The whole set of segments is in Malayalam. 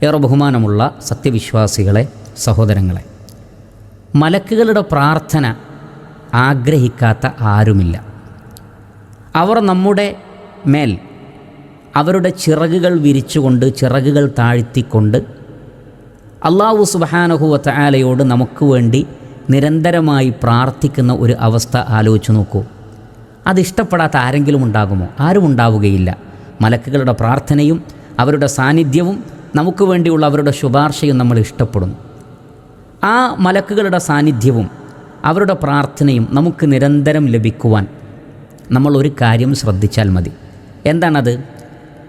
ഏറെ ബഹുമാനമുള്ള സത്യവിശ്വാസികളെ, സഹോദരങ്ങളെ, മലക്കുകളുടെ പ്രാർത്ഥന ആഗ്രഹിക്കാത്ത ആരുമില്ല. അവർ നമ്മുടെ മേൽ അവരുടെ ചിറകുകൾ വിരിച്ചുകൊണ്ട്, ചിറകുകൾ താഴ്ത്തിക്കൊണ്ട് അല്ലാഹു സുബ്ഹാനഹു വ തആലയോട് നമുക്ക് വേണ്ടി നിരന്തരമായി പ്രാർത്ഥിക്കുന്ന ഒരു അവസ്ഥ ആലോചിച്ച് നോക്കൂ. അതിഷ്ടപ്പെടാത്ത ആരെങ്കിലും ഉണ്ടാകുമോ? ആരും ഉണ്ടാവുകയില്ല. മലക്കുകളുടെ പ്രാർത്ഥനയും അവരുടെ സാന്നിധ്യവും നമുക്ക് വേണ്ടിയുള്ള അവരുടെ ശുപാർശയും നമ്മൾ ഇഷ്ടപ്പെടുന്നു. ആ മലക്കുകളുടെ സാന്നിധ്യവും അവരുടെ പ്രാർത്ഥനയും നമുക്ക് നിരന്തരം ലഭിക്കുവാൻ നമ്മൾ ഒരു കാര്യം ശ്രദ്ധിച്ചാൽ മതി. എന്താണത്?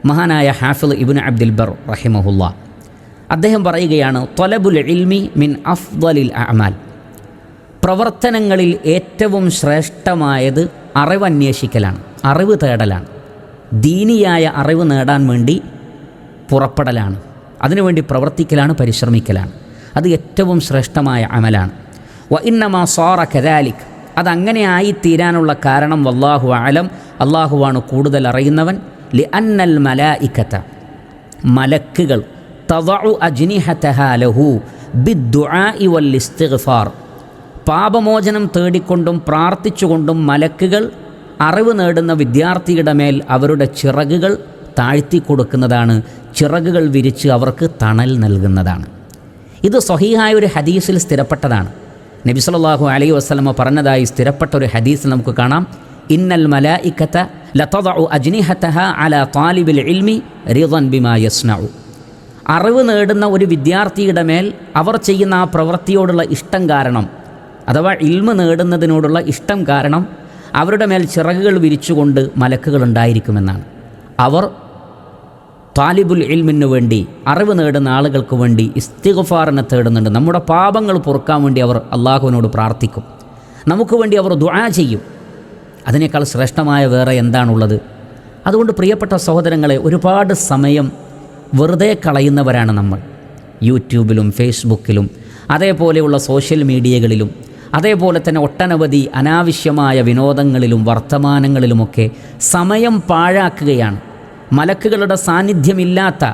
മഹാനായ ഹാഫിള് ഇബ്നു അബ്ദുൽ ബർ റഹിമഹുല്ലാ അദ്ദേഹം പറയുകയാണ്, ത്വലബുൽ ഇൽമി മിൻ അഫ്ദലിൽ അഅമാൽ, പ്രവർത്തനങ്ങളിൽ ഏറ്റവും ശ്രേഷ്ഠമായത് അറിവ് അന്വേഷിക്കലാണ്, അറിവ് തേടലാണ്. ദീനിയായ അറിവ് നേടാൻ വേണ്ടി പുറപ്പെടലാണ്, അതിനുവേണ്ടി പ്രവർത്തിക്കലാണ്, പരിശ്രമിക്കലാണ്. അത് ഏറ്റവും ശ്രേഷ്ഠമായ അമലാണ്. വ ഇന്നമാ സാറ കദാലിക്, അതങ്ങനെ ആയിത്തീരാനുള്ള കാരണം വല്ലാഹു അലം, അള്ളാഹുവാണ് കൂടുതൽ അറിയുന്നവൻ. ലിഅന്നൽ മലായികത, മലക്കുകൾ തദഉ അജ്നിഹതഹാ ലഹു ബിദ്ദുആഇ വൽ ഇസ്തിഗ്ഫാർ, പാപമോചനം തേടിക്കൊണ്ടും പ്രാർത്ഥിച്ചുകൊണ്ടും മലക്കുകൾ അറിവ് നേടുന്ന വിദ്യാർത്ഥിയുടെ മേൽ അവരുടെ ചിറകുകൾ താഴ്ത്തി കൊടുക്കുന്നതാണ്, ചിറകുകൾ വിരിച്ച് അവർക്ക് തണൽ നൽകുന്നതാണ്. ഇത് സ്വഹീഹായ ഒരു ഹദീസിൽ സ്ഥിരപ്പെട്ടതാണ്. നബി സല്ലല്ലാഹു അലൈഹി വസല്ലമ പറഞ്ഞതായി സ്ഥിരപ്പെട്ട ഒരു ഹദീസിൽ നമുക്ക് കാണാം, ഇന്നൽ മലായികത ലതദഉ അജ്നിഹതഹാ അലാ താലിബിൽ ഇൽമി റിളൻ ബിമാ യസ്നഉ, അറിവ് നേടുന്ന ഒരു വിദ്യാർത്ഥിയുടെ മേൽ അവർ ചെയ്യുന്ന ആ പ്രവൃത്തിയോടുള്ള ഇഷ്ടം കാരണം, അഥവാ ഇൽമ് നേടുന്നതിനോടുള്ള ഇഷ്ടം കാരണം അവരുടെ മേൽ ചിറകുകൾ വിരിച്ചുകൊണ്ട് മലക്കുകൾ ഉണ്ടായിരിക്കുമെന്നാണ്. അവർ താലിബുൽ ഇൽമിന് വേണ്ടി, അറിവ് നേടുന്ന ആളുകൾക്ക് വേണ്ടി ഇസ്തിഗ്ഫാറിനെ തേടുന്നുണ്ട്. നമ്മുടെ പാപങ്ങൾ പൊറുക്കാൻ വേണ്ടി അവർ അള്ളാഹുവിനോട് പ്രാർത്ഥിക്കും, നമുക്ക് വേണ്ടി അവർ ദുആ ചെയ്യും. അതിനേക്കാൾ ശ്രേഷ്ഠമായ വേറെ എന്താണുള്ളത്? അതുകൊണ്ട് പ്രിയപ്പെട്ട സഹോദരങ്ങളെ, ഒരുപാട് സമയം വെറുതെ കളയുന്നവരാണ് നമ്മൾ. യൂട്യൂബിലും ഫേസ്ബുക്കിലും അതേപോലെയുള്ള സോഷ്യൽ മീഡിയകളിലും അതേപോലെ തന്നെ ഒട്ടനവധി അനാവശ്യമായ വിനോദങ്ങളിലും വർത്തമാനങ്ങളിലുമൊക്കെ സമയം പാഴാക്കുകയാണ്. മലക്കുകളുടെ സാന്നിധ്യമില്ലാത്ത,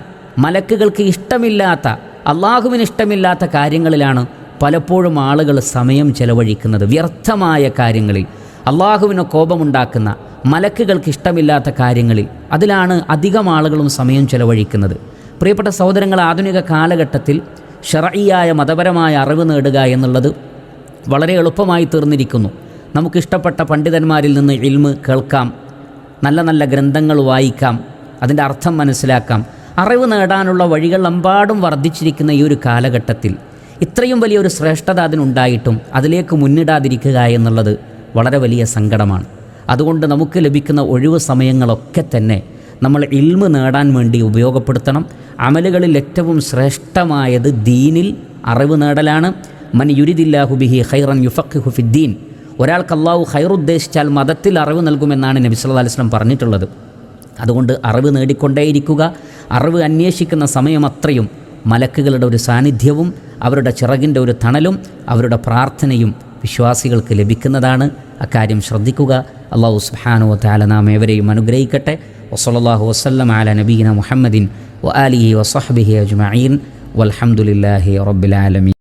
മലക്കുകൾക്ക് ഇഷ്ടമില്ലാത്ത, അള്ളാഹുവിന് ഇഷ്ടമില്ലാത്ത കാര്യങ്ങളിലാണ് പലപ്പോഴും ആളുകൾ സമയം ചെലവഴിക്കുന്നത്. വ്യർത്ഥമായ കാര്യങ്ങളിൽ, അള്ളാഹുവിന് കോപമുണ്ടാക്കുന്ന, മലക്കുകൾക്ക് ഇഷ്ടമില്ലാത്ത കാര്യങ്ങളിൽ, അതിലാണ് അധികം ആളുകളും സമയം ചെലവഴിക്കുന്നത്. പ്രിയപ്പെട്ട സഹോദരങ്ങൾ, ആധുനിക കാലഘട്ടത്തിൽ ശർഈയായ മതപരമായ അറിവ് നേടുക എന്നുള്ളത് വളരെ എളുപ്പമായി തീർന്നിരിക്കുന്നു. നമുക്കിഷ്ടപ്പെട്ട പണ്ഡിതന്മാരിൽ നിന്ന് ഇൽമ് കേൾക്കാം, നല്ല നല്ല ഗ്രന്ഥങ്ങൾ വായിക്കാം, അതിൻ്റെ അർത്ഥം മനസ്സിലാക്കാം. അറിവ് നേടാനുള്ള വഴികൾ എമ്പാടും വർദ്ധിച്ചിരിക്കുന്ന ഈ ഒരു കാലഘട്ടത്തിൽ ഇത്രയും വലിയൊരു ശ്രേഷ്ഠത അതിനുണ്ടായിട്ടും അതിലേക്ക് മുന്നിടാതിരിക്കുക എന്നുള്ളത് വളരെ വലിയ സങ്കടമാണ്. അതുകൊണ്ട് നമുക്ക് ലഭിക്കുന്ന ഒഴിവ് സമയങ്ങളൊക്കെ തന്നെ നമ്മൾ ഇൽമ് നേടാൻ വേണ്ടി ഉപയോഗപ്പെടുത്തണം. അമലുകളിൽ ഏറ്റവും ശ്രേഷ്ഠമായത് ദീനിൽ അറിവ് നേടലാണ്. മൻ യുരിദില്ലാഹു ബിഹി ഖൈറൻ യുഫഖിഹു ഫിദ്ദീൻ, ഒരാൾക്ക് അള്ളാഹു ഖൈർ ഉദ്ദേശിച്ചാൽ മതത്തിൽ അറിവ് നൽകുമെന്നാണ് നബി സല്ലല്ലാഹു അലൈഹി വസല്ലം പറഞ്ഞിട്ടുള്ളത്. അതുകൊണ്ട് അറിവ് നേടിക്കൊണ്ടേയിരിക്കുക. അറിവ് അന്വേഷിക്കുന്ന സമയമത്രയും മലക്കുകളുടെ ഒരു സാന്നിധ്യവും അവരുടെ ചിറകിൻ്റെ ഒരു തണലും അവരുടെ പ്രാർത്ഥനയും വിശ്വാസികൾക്ക് ലഭിക്കുന്നതാണ്. അക്കാര്യം ശ്രദ്ധിക്കുക. അല്ലാഹു സുബ്ഹാനഹു വ തആല നാം ഏവരെയും അനുഗ്രഹിക്കട്ടെ. വസല്ലല്ലാഹു വസല്ലം അലാ നബീന മുഹമ്മദിൻ വ ആലിഹി വസഹ്ബിഹി അജ്മഈൻ വൽഹംദുലില്ലാഹി റബ്ബിൽ ആലമീൻ.